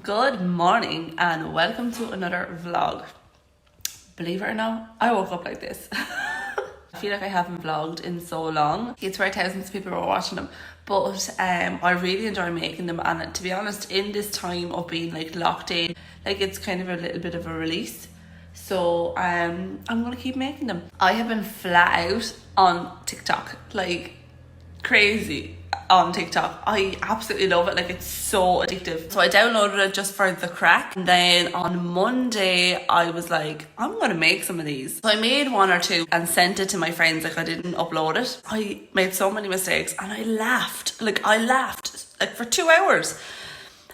Good morning and welcome to another vlog. Believe it or not, I woke up like this. I feel like I haven't vlogged in so long. It's where thousands of people are watching them, but I really enjoy making them, and to be honest, in this time of being like locked in, like it's kind of a little bit of a release. So I'm gonna keep making them. I have been flat out on TikTok, like crazy on TikTok. I absolutely love it. Like, it's so addictive. So I downloaded it just for the crack. And then on Monday, I was like, I'm going to make some of these. So I made one or two and sent it to my friends. Like, I didn't upload it. I made so many mistakes and I laughed. Like for 2 hours.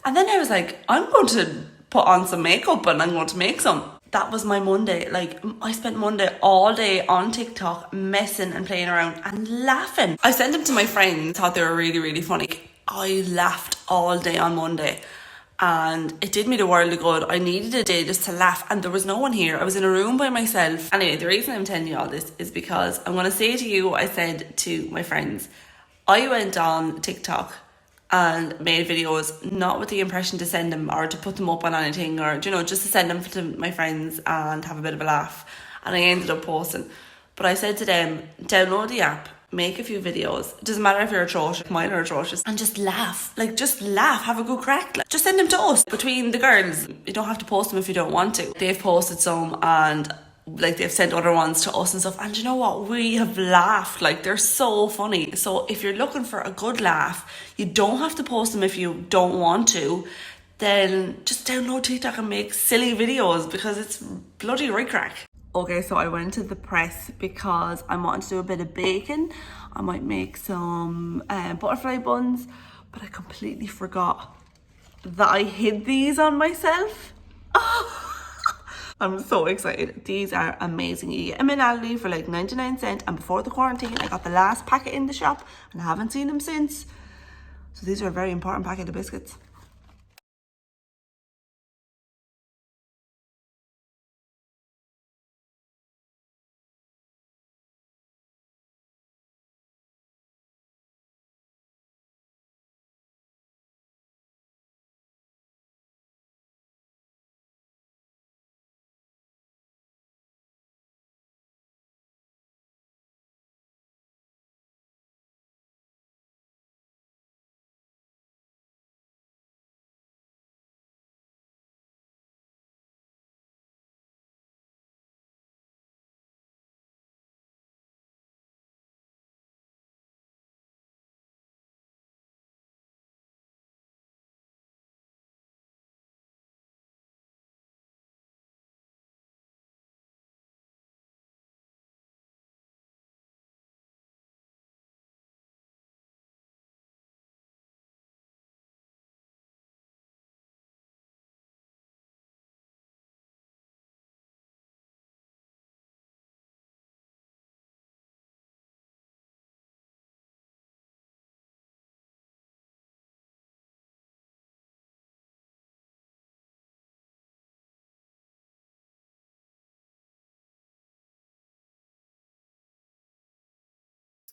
And then I was like, I'm going to put on some makeup and I'm going to make some. That was my Monday. Like, I spent Monday all day on TikTok messing and playing around and laughing. I sent them to my friends, thought they were really, really funny. I laughed all day on Monday and it did me the world of good. I needed a day just to laugh, and there was no one here. I was in a room by myself. Anyway, the reason I'm telling you all this is because I'm going to say to you what I said to my friends. I went on TikTok and made videos not with the impression to send them or to put them up on anything, or just to send them to my friends and have a bit of a laugh, and I ended up posting. But I said to them, download the app, make a few videos, it doesn't matter if you're atrocious, mine are atrocious, and just laugh, have a good crack, just send them to us. Between the girls, you don't have to post them if you don't want to. They've posted some and like they've sent other ones to us and stuff, and you know what, we have laughed. Like, they're so funny. So if you're looking for a good laugh, you don't have to post them if you don't want to. Then just download TikTok and make silly videos, because it's bloody right crack. Okay, so I went to the press because I wanted to do a bit of baking. I might make some butterfly buns, but I completely forgot that I hid these on myself. I'm so excited. These are amazing. You get them in Aldi for like 99 cents, and before the quarantine I got the last packet in the shop and I haven't seen them since. So these are a very important packet of biscuits.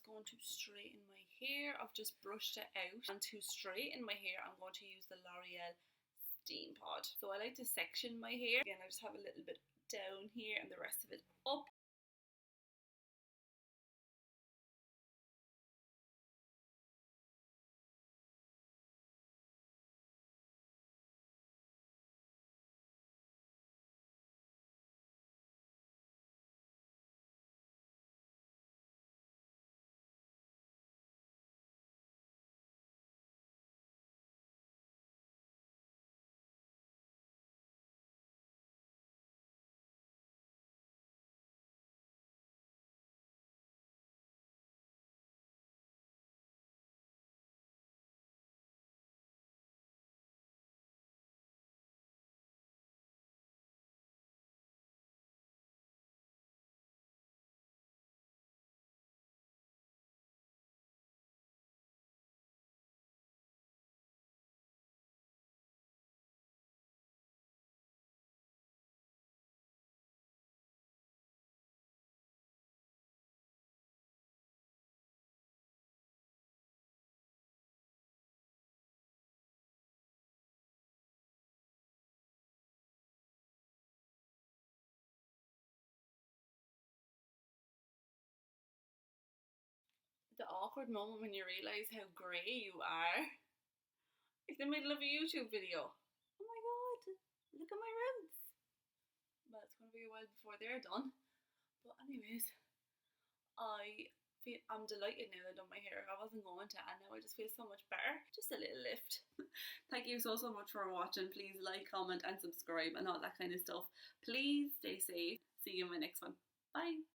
Going to straighten my hair. I've just brushed it out, and to straighten my hair I'm going to use the L'Oreal Steam Pod. So I like to section my hair. Again, I just have a little bit down here and the rest of it up. awkward moment when you realise how grey you are. It's the middle of a YouTube video. Oh my god, look at my roots. Well, it's going to be a while before they're done. But anyways, I'm delighted now that I've done my hair. I wasn't going to, and now I just feel so much better. Just a little lift. Thank you so much for watching. Please like, comment and subscribe and all that kind of stuff. Please stay safe. See you in my next one. Bye.